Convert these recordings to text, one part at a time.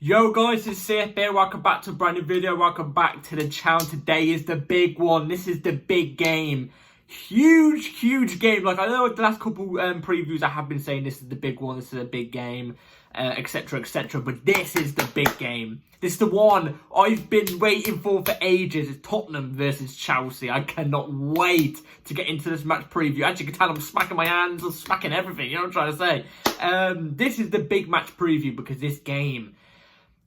Yo guys, it's Seth here. Welcome back to a brand new video. Welcome back to the channel. Today is the big one. This is the big game. Huge game. Like, I know the last couple previews I have been saying this is the big one, this is a big game, etc, but this is the big game. This is the one I've been waiting for ages. It's Tottenham versus Chelsea. I cannot wait to get into this match preview. As you can tell, I'm smacking my hands, I'm smacking everything, you know what I'm trying to say. This is the big match preview because this game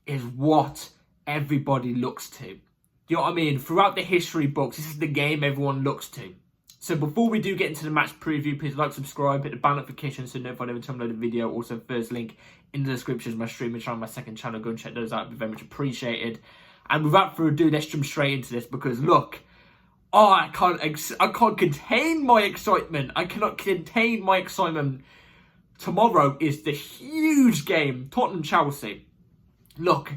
is what everybody looks to. You know what I mean? Throughout the history books, this is the game everyone looks to. So before we do get into the match preview, please like, subscribe, hit the bell notification so notified every time I upload a video. Also, first link in the description is my streaming channel, my second channel. Go and check those out. It'd be very much appreciated. And without further ado, let's jump straight into this because look, I can't contain my excitement. I cannot contain my excitement. Tomorrow is the huge game, Tottenham-Chelsea. Look,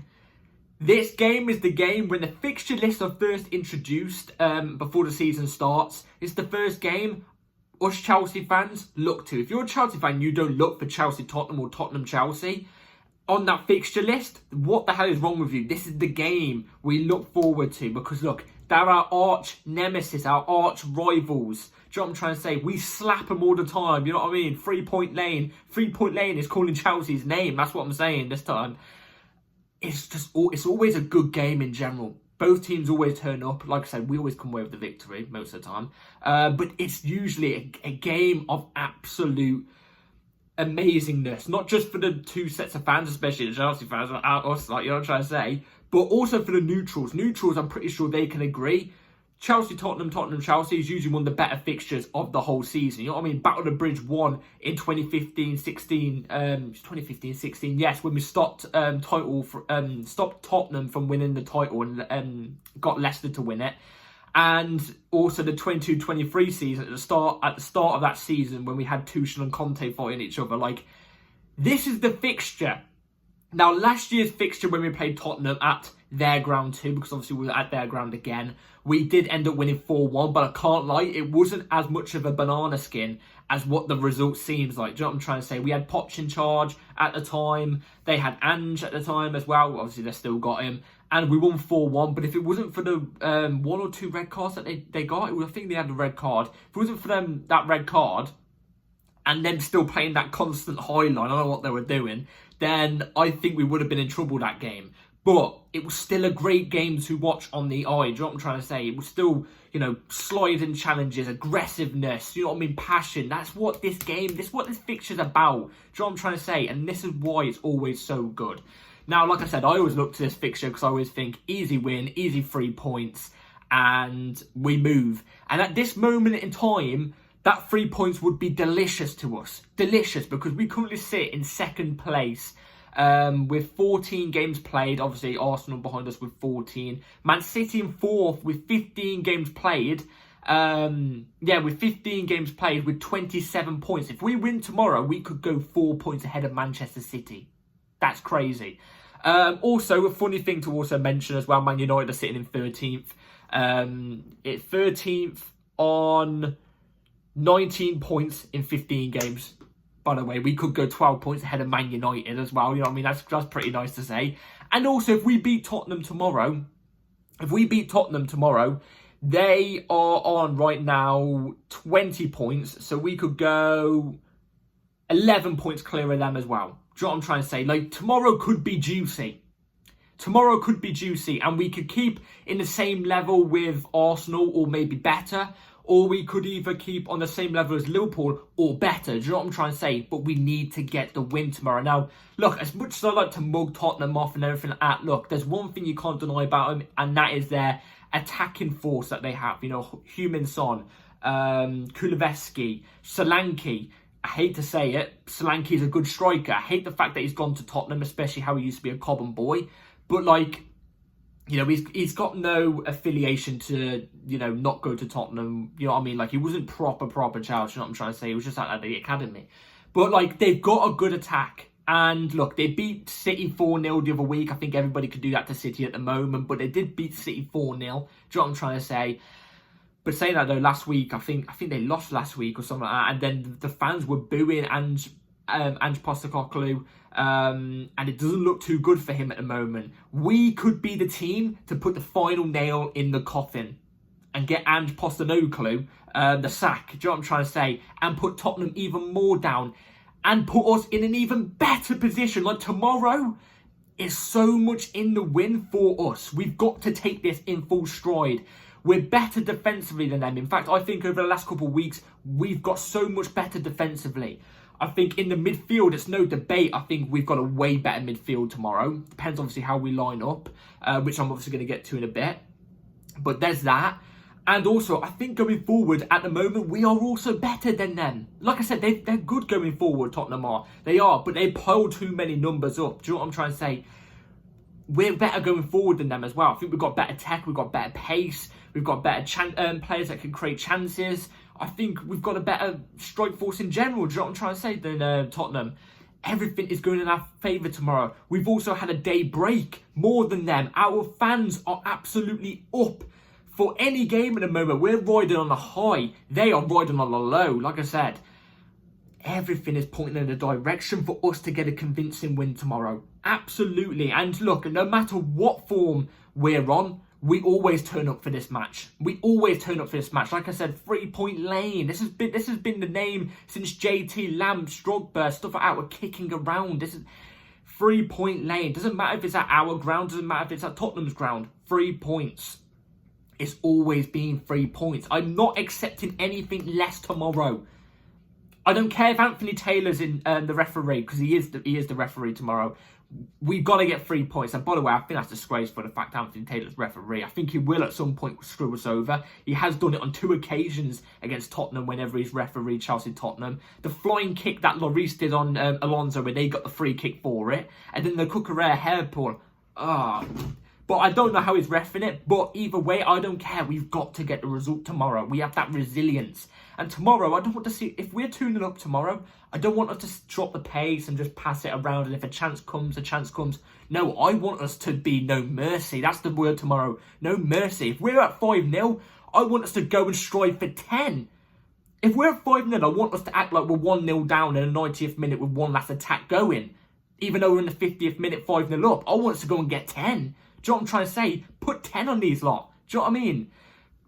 this game is the game when the fixture lists are first introduced before the season starts. It's the first game us Chelsea fans look to. If you're a Chelsea fan, you don't look for Chelsea-Tottenham or Tottenham-Chelsea on that fixture list. What the hell is wrong with you? This is the game we look forward to because, look, they're our arch nemesis, our arch rivals. Do you know what I'm trying to say? We slap them all the time, you know what I mean? 3-point lane. 3-point lane is calling Chelsea's name. That's what I'm saying this time. It's always a good game in general. Both teams always turn up. Like I said, we always come away with the victory most of the time. But it's usually a game of absolute amazingness. Not just for the two sets of fans, especially the Chelsea fans, us, like, you know what I'm trying to say, but also for the neutrals. Neutrals, I'm pretty sure they can agree. Chelsea-Tottenham, Tottenham-Chelsea is usually one of the better fixtures of the whole season. You know what I mean? Battle of the Bridge won in 2015-16. 2015-16, yes, when we stopped stopped Tottenham from winning the title and got Leicester to win it. And also the 22-23 season at the start of that season when we had Tuchel and Conte fighting each other. Like, this is the fixture. Now, last year's fixture when we played Tottenham at their ground too, because obviously we were at their ground again, we did end up winning 4-1, but I can't lie, it wasn't as much of a banana skin as what the result seems like. Do you know what I'm trying to say? We had Poch in charge at the time, they had Ange at the time as well, obviously they still got him, and we won 4-1, but if it wasn't for the 1 or 2 red cards that they got, I think they had the red card, if it wasn't for them, that red card, and them still playing that constant high line, I don't know what they were doing, then I think we would have been in trouble that game. But it was still a great game to watch on the eye. Do you know what I'm trying to say? It was still, you know, sliding challenges, aggressiveness, you know what I mean, passion. That's what this game, this is what this fixture's about. Do you know what I'm trying to say? And this is why it's always so good. Now, like I said, I always look to this fixture because I always think easy win, easy 3 points, and we move. And at this moment in time, that 3 points would be delicious to us. Delicious, because we currently sit in second place with 14 games played. Obviously, Arsenal behind us with 14. Man City in 4th with 15 games played. With 15 games played with 27 points. If we win tomorrow, we could go 4 points ahead of Manchester City. That's crazy. Also, a funny thing to also mention as well, Man United are sitting in 13th. It's 13th on 19 points in 15 games. By the way, we could go 12 points ahead of Man United as well. You know what I mean? That's pretty nice to say. And also, if we beat Tottenham tomorrow, they are on right now 20 points. So we could go 11 points clear of them as well. Do you know what I'm trying to say? Like, tomorrow could be juicy. Tomorrow could be juicy. And we could keep in the same level with Arsenal or maybe better. Or we could either keep on the same level as Liverpool or better. Do you know what I'm trying to say? But we need to get the win tomorrow. Now, look, as much as I like to mug Tottenham off and everything like that, look, there's one thing you can't deny about them, and that is their attacking force that they have. You know, Heung-min Son, Kulusevski, Solanke. I hate to say it, Solanke is a good striker. I hate the fact that he's gone to Tottenham, especially how he used to be a Cobham boy. But, like, you know, he's got no affiliation to, you know, not go to Tottenham. You know what I mean? Like, he wasn't proper Chelsea, you know what I'm trying to say? He was just at the academy. But, like, they've got a good attack. And, look, they beat City 4-0 the other week. I think everybody could do that to City at the moment. But they did beat City 4-0. Do you know what I'm trying to say? But saying that, though, last week, I think they lost last week or something like that. And then the fans were booing and Ange Postecoglou, and it doesn't look too good for him at the moment. We could be the team to put the final nail in the coffin and get Ange Postecoglou the sack, do you know what I'm trying to say? And put Tottenham even more down and put us in an even better position. Like tomorrow is so much in the win for us. We've got to take this in full stride. We're better defensively than them. In fact, I think over the last couple of weeks, we've got so much better defensively. I think in the midfield, it's no debate. I think we've got a way better midfield tomorrow. Depends obviously how we line up, which I'm obviously going to get to in a bit. But there's that. And also, I think going forward, at the moment, we are also better than them. Like I said, they're good going forward, Tottenham are. They are, but they pile too many numbers up. Do you know what I'm trying to say? We're better going forward than them as well. I think we've got better tech, we've got better pace, we've got better players that can create chances. I think we've got a better strike force in general, do you know what I'm trying to say, than Tottenham. Everything is going in our favour tomorrow. We've also had a day break, more than them. Our fans are absolutely up for any game at the moment. We're riding on a high. They are riding on a low. Like I said, everything is pointing in a direction for us to get a convincing win tomorrow. Absolutely. And look, no matter what form we're on, we always turn up for this match. We always turn up for this match. Like I said, 3-point lane. This has been the name since JT, Lamb, Drogba, stuff like that. We're kicking around. This is 3-point lane. Doesn't matter if it's at our ground. Doesn't matter if it's at Tottenham's ground. 3 points. It's always been 3 points. I'm not accepting anything less tomorrow. I don't care if Anthony Taylor's in the referee, because he is the referee tomorrow. We've got to get 3 points. And by the way, I think that's disgraceful, the fact Anthony Taylor's referee. I think he will at some point screw us over. He has done it on 2 occasions against Tottenham whenever he's refereed Chelsea-Tottenham. The flying kick that Lloris did on Alonso, where they got the free kick for it. And then the Cucurella hair pull. But I don't know how he's reffing it. But either way, I don't care. We've got to get the result tomorrow. We have that resilience. And tomorrow, I don't want to see... If we're 2-0 up tomorrow, I don't want us to drop the pace and just pass it around. And if a chance comes, a chance comes. No, I want us to be no mercy. That's the word tomorrow. No mercy. If we're at 5-0, I want us to go and strive for 10. If we're at 5-0, I want us to act like we're 1-0 down in the 90th minute with one last attack going. Even though we're in the 50th minute 5-0 up, I want us to go and get 10. Do you know what I'm trying to say? Put 10 on these lot. Do you know what I mean?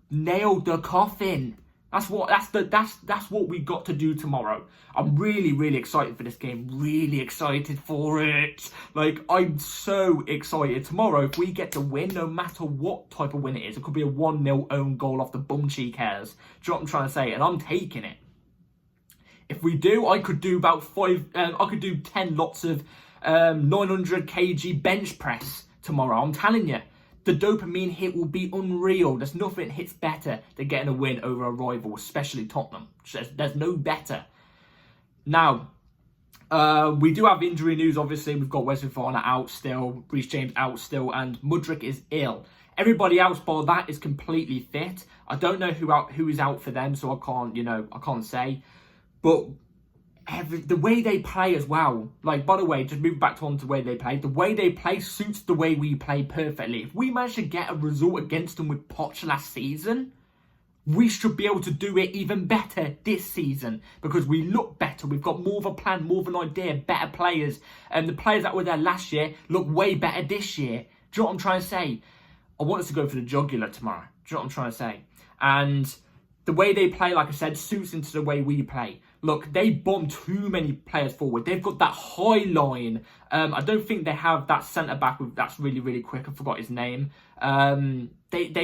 Nail the coffin. That's what we got to do tomorrow. I'm really, really excited for this game. Really excited for it. Like, I'm so excited. Tomorrow, if we get to win, no matter what type of win it is, it could be a 1-0 own goal off the bum cheek hairs. Do you know what I'm trying to say? And I'm taking it. If we do, I could do about 10 lots of 900 kg bench press tomorrow. I'm telling you, the dopamine hit will be unreal. There's nothing hits better than getting a win over a rival, especially Tottenham. There's no better. Now, we do have injury news, obviously. We've got Wesley Fofana out still, Reece James out still, and Mudryk is ill. Everybody else by that is completely fit. I don't know who is out for them, so I can't say. But the way they play as well, like, by the way, just move back on to the way they play. The way they play suits the way we play perfectly. If we manage to get a result against them with Poch last season, we should be able to do it even better this season, because we look better. We've got more of a plan, more of an idea, better players. And the players that were there last year look way better this year. Do you know what I'm trying to say? I want us to go for the jugular tomorrow. Do you know what I'm trying to say? And the way they play, like I said, suits into the way we play. Look, they bomb too many players forward. They've got that high line. I don't think they have that centre-back that's really, really quick. I forgot his name. They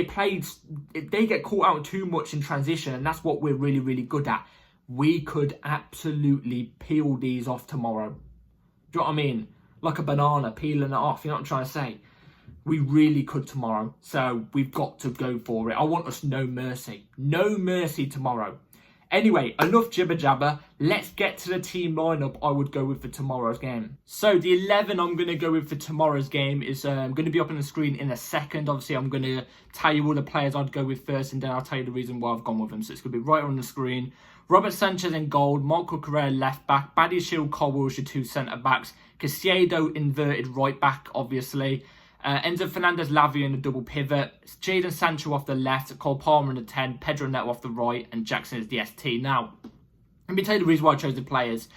get caught out too much in transition, and that's what we're really, really good at. We could absolutely peel these off tomorrow. Do you know what I mean? Like a banana, peeling it off. You know what I'm trying to say? We really could tomorrow. So we've got to go for it. I want us no mercy. No mercy tomorrow. Anyway, enough jibber jabber. Let's get to the team lineup I would go with for tomorrow's game. So the 11 I'm going to go with for tomorrow's game is going to be up on the screen in a second. Obviously, I'm going to tell you all the players I'd go with first, and then I'll tell you the reason why I've gone with them. So it's going to be right on the screen. Robert Sanchez in goal, Marc Cucurella left back, Badiashile, Colwell, your 2 centre backs, Caicedo inverted right back, obviously. Enzo Fernandez, Lavia in the double pivot, Jadon Sancho off the left, Cole Palmer in the 10, Pedro Neto off the right, and Jackson is the ST. Now, let me tell you the reason why I chose the players.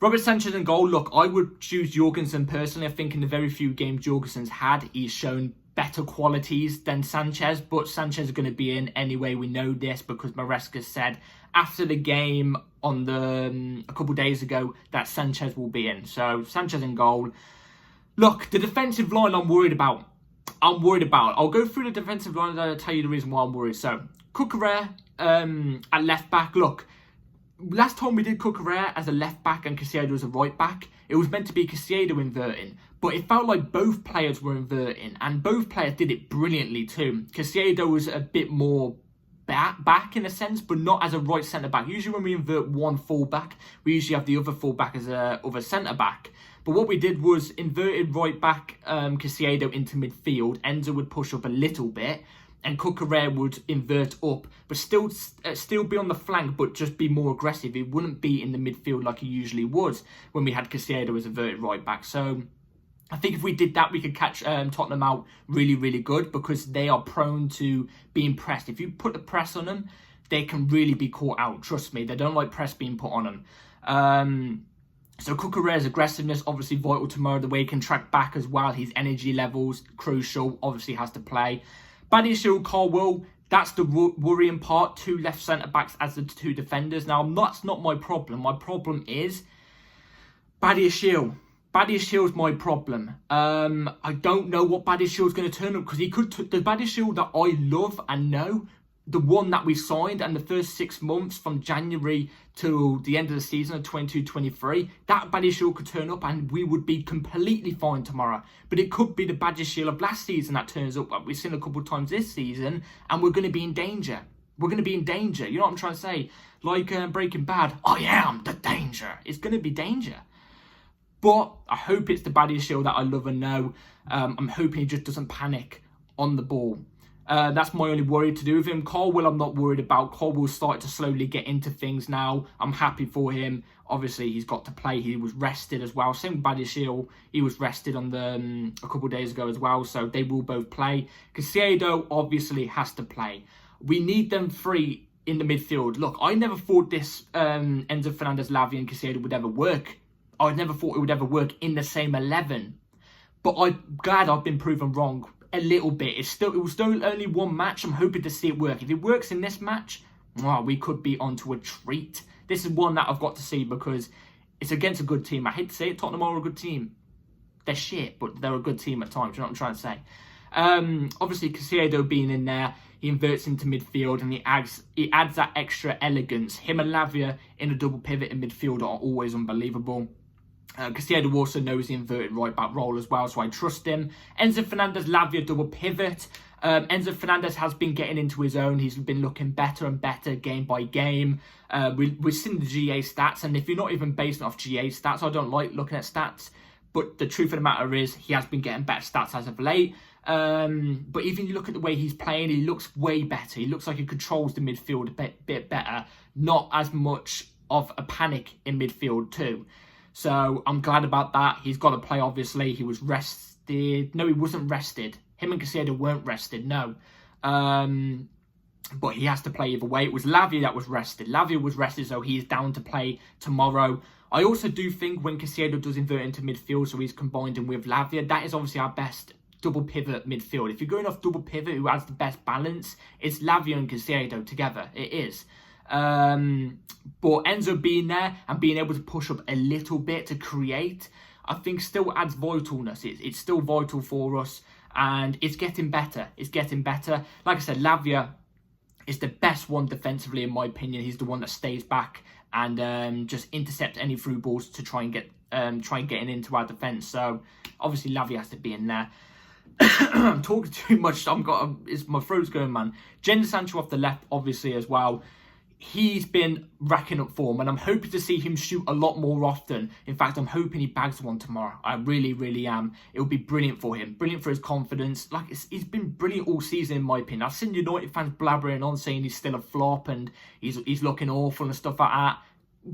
Robert Sanchez in goal. Look, I would choose Jorgensen personally. I think in the very few games Jorgensen's had, he's shown better qualities than Sanchez, but Sanchez is going to be in anyway. We know this because Maresca said after the game on the a couple days ago that Sanchez will be in. So Sanchez in goal. Look, the defensive line I'm worried about. I'll go through the defensive line and I'll tell you the reason why I'm worried. So Cucurella at left back. Look, last time we did Cucurella as a left back and Caicedo as a right back, it was meant to be Caicedo inverting, but it felt like both players were inverting, and both players did it brilliantly too. Caicedo was a bit more back in a sense, but not as a right centre back. Usually when we invert one full back, we usually have the other full back as a other centre back. But what we did was inverted right back Caicedo into midfield. Enzo would push up a little bit, and Cucurella would invert up, but still be on the flank, but just be more aggressive. He wouldn't be in the midfield like he usually would when we had Caicedo as inverted right back. So I think if we did that, we could catch Tottenham out really, really good, because they are prone to being pressed. If you put the press on them, they can really be caught out. Trust me, they don't like press being put on them. So Cucurella's aggressiveness, obviously vital tomorrow. The way he can track back as well. His energy levels, crucial. Obviously has to play. Badiashile, Carwell, that's the worrying part. Two left centre-backs as the two defenders. Now, that's not my problem. My problem is Badiashile. Badiashile's my problem. I don't know what Badiashile's going to turn up, because he could... The Badiashile that I love and know, the one that we signed, and the first 6 months from January to the end of the season of 22-23, that Badiashile could turn up and we would be completely fine tomorrow. But it could be the Badiashile of last season that turns up, that we've seen a couple of times this season, and we're going to be in danger. We're going to be in danger. You know what I'm trying to say? Like Breaking Bad, I am the danger. It's going to be danger. But I hope it's the Badiashile that I love and know. I'm hoping he just doesn't panic on the ball. That's my only worry to do with him. Carwell, I'm not worried about. Carwell started to slowly get into things now. I'm happy for him. Obviously, he's got to play. He was rested as well. Same with Badiashile. He was rested on the a couple of days ago as well. So they will both play. Caicedo obviously has to play. We need them three in the midfield. Look, I never thought this Enzo Fernandez, Lavia and Caicedo would ever work. I never thought it would ever work in the same 11. But I'm glad I've been proven wrong a little bit. It was still only one match. I'm hoping to see it work. If it works in this match, we could be onto a treat. This is one that I've got to see because it's against a good team. I hate to say it, Tottenham are a good team. They're shit, but they're a good team at times. You know what I'm trying to say? Obviously, Caicedo being in there, he inverts into midfield and he adds that extra elegance. Him and Lavia in a double pivot in midfield are always unbelievable. Caicedo also knows the inverted right back role as well, so I trust him. Enzo Fernandez, Lavia double pivot. Enzo Fernandez has been getting into his own. He's been looking better and better game by game. We've seen the GA stats, and if you're not even basing off GA stats, I don't like looking at stats. But the truth of the matter is, he has been getting better stats as of late. But even you look at the way he's playing, he looks way better. He looks like he controls the midfield a bit better. Not as much of a panic in midfield too. So I'm glad about that. He's got to play, obviously. He was rested. No, he wasn't rested. Him and Caicedo weren't rested, no. But he has to play either way. It was Lavia that was rested. Lavia was rested, so he's down to play tomorrow. I also do think when Caicedo does invert into midfield, so he's combined him with Lavia, that is obviously our best double pivot midfield. If you're going off double pivot, who has the best balance, it's Lavia and Caicedo together. It is. But Enzo being there and being able to push up a little bit to create, I think still adds vitalness. It's still vital for us, and it's getting better. It's getting better. Like I said, Lavia is the best one defensively, in my opinion. He's the one that stays back and just intercept any through balls to try and get getting into our defence. So obviously Lavia has to be in there. I'm talking too much. My throat's going, man. Jadon Sancho off the left, obviously, as well. He's been racking up form, and I'm hoping to see him shoot a lot more often. In fact, I'm hoping he bags one tomorrow. I really, really am. It will be brilliant for him. Brilliant for his confidence. Like, he's been brilliant all season, in my opinion. I've seen United fans blabbering on, saying he's still a flop and he's looking awful and stuff like that.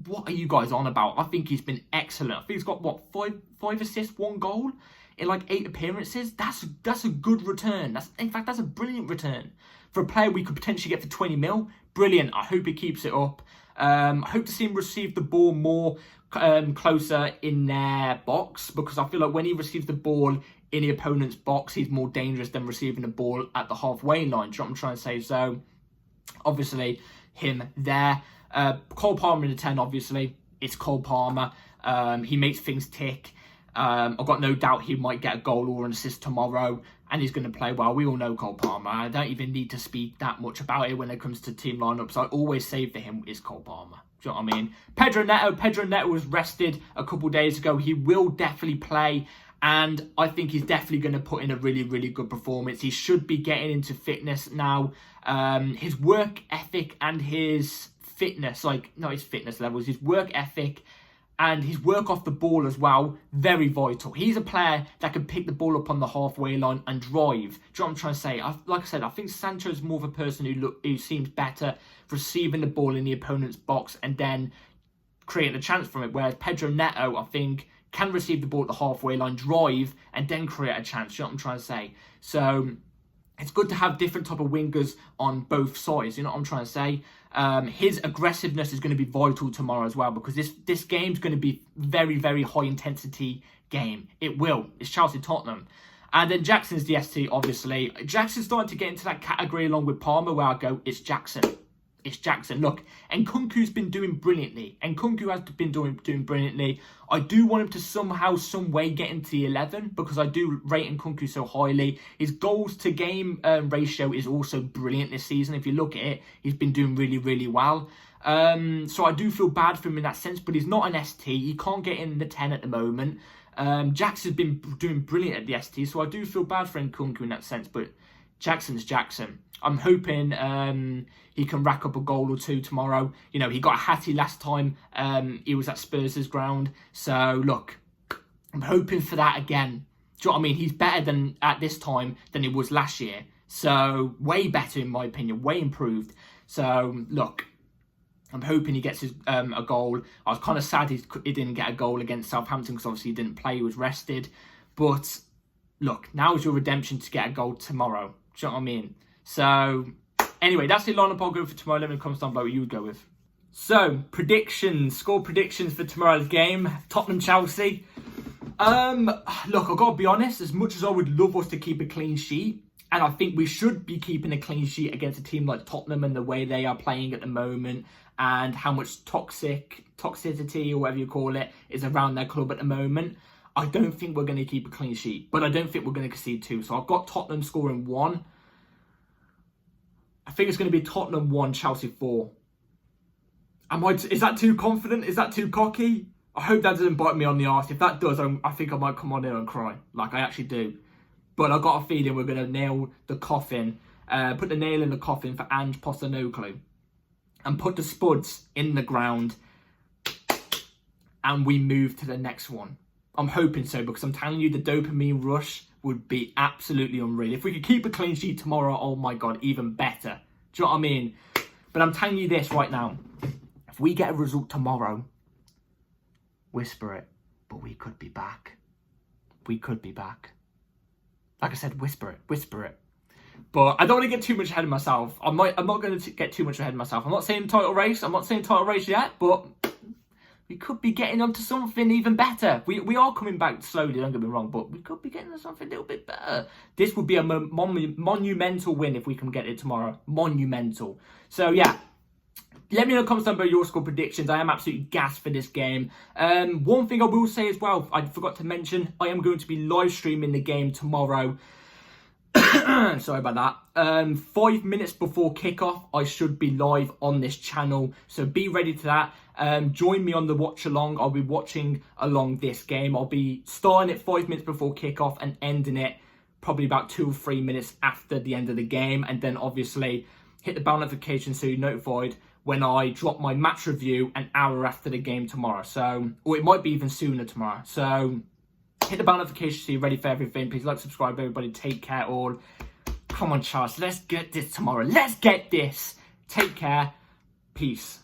What are you guys on about? I think he's been excellent. I think he's got, what, five assists, 1 goal in like 8 appearances. That's a good return. In fact, that's a brilliant return for a player we could potentially get for 20 mil. Brilliant. I hope he keeps it up. I hope to see him receive the ball more closer in their box, because I feel like when he receives the ball in the opponent's box, he's more dangerous than receiving the ball at the halfway line. Do you know what I'm trying to say? So, obviously, him there. Cole Palmer in the 10, obviously. It's Cole Palmer. He makes things tick. I've got no doubt he might get a goal or an assist tomorrow, and he's going to play well. We all know Cole Palmer. I don't even need to speak that much about it when it comes to team lineups. I always say for him is Cole Palmer. Do you know what I mean? Pedro Neto was rested a couple days ago. He will definitely play, and I think he's definitely going to put in a really, really good performance. He should be getting into fitness now. His work ethic and his fitness, not his fitness levels, his work ethic and his work off the ball as well, very vital. He's a player that can pick the ball up on the halfway line and drive. Do you know what I'm trying to say? Like I said, I think Sancho's more of a person who seems better receiving the ball in the opponent's box and then creating a chance from it. Whereas Pedro Neto, I think, can receive the ball at the halfway line, drive, and then create a chance. Do you know what I'm trying to say? So it's good to have different type of wingers on both sides. You know what I'm trying to say? His aggressiveness is going to be vital tomorrow as well, because this game's going to be very, very high intensity game. It will. It's Chelsea-Tottenham. And then Jackson's the ST, obviously. Jackson's starting to get into that category along with Palmer, where I go, it's Jackson. It's Jackson. Look, Nkunku's been doing brilliantly. Nkunku has been doing brilliantly. I do want him to somehow, some way get into the 11, because I do rate Nkunku so highly. His goals to game ratio is also brilliant this season. If you look at it, he's been doing really, really well. So I do feel bad for him in that sense, but he's not an ST. He can't get in the 10 at the moment. Jackson's been doing brilliant at the ST, so I do feel bad for Nkunku in that sense, but Jackson's Jackson. I'm hoping he can rack up a goal or two tomorrow. You know, he got a hattie last time he was at Spurs' ground. So, look, I'm hoping for that again. Do you know what I mean? He's better than at this time than he was last year. So, way better in my opinion, way improved. So, look, I'm hoping he gets his a goal. I was kind of sad he didn't get a goal against Southampton because obviously he didn't play, he was rested. But, look, now's your redemption to get a goal tomorrow. Do you know what I mean? So, anyway, that's the lineup I'll go for tomorrow. Let me comment down below what you would go with. So, predictions. Score predictions for tomorrow's game. Tottenham-Chelsea. Look, I've got to be honest. As much as I would love us to keep a clean sheet, and I think we should be keeping a clean sheet against a team like Tottenham and the way they are playing at the moment, and how much toxicity, or whatever you call it, is around their club at the moment, I don't think we're going to keep a clean sheet. But I don't think we're going to concede 2. So I've got Tottenham scoring 1. I think it's going to be Tottenham 1, Chelsea 4. Is that too confident? Is that too cocky? I hope that doesn't bite me on the arse. If that does, I think I might come on here and cry. Like, I actually do. But I've got a feeling we're going to nail the coffin. Put the nail in the coffin for Ange Postecoglou. And put the spuds in the ground. And we move to the next one. I'm hoping so, because I'm telling you, the dopamine rush would be absolutely unreal. If we could keep a clean sheet tomorrow, oh my God, even better. Do you know what I mean? But I'm telling you this right now. If we get a result tomorrow, whisper it, but we could be back. We could be back. Like I said, whisper it, whisper it. But I don't want to get too much ahead of myself. I'm not going to get too much ahead of myself. I'm not saying title race. I'm not saying title race yet, but we could be getting onto something even better. We are coming back slowly, don't get me wrong, but we could be getting to something a little bit better. This would be a monumental win if we can get it tomorrow. Monumental. So, yeah. Let me know in the comments down below your score predictions. I am absolutely gassed for this game. One thing I will say as well, I forgot to mention, I am going to be live streaming the game tomorrow. Sorry about that. 5 minutes before kickoff, I should be live on this channel. So be ready to that. Join me on the watch along. I'll be watching along this game. I'll be starting it 5 minutes before kickoff and ending it probably about 2 or 3 minutes after the end of the game. And then obviously hit the bell notification so you're notified when I drop my match review an hour after the game tomorrow. So, or it might be even sooner tomorrow. So hit the bell notification so you're ready for everything. Please like, subscribe, everybody. Take care all. Come on, Charles. Let's get this tomorrow. Let's get this. Take care. Peace.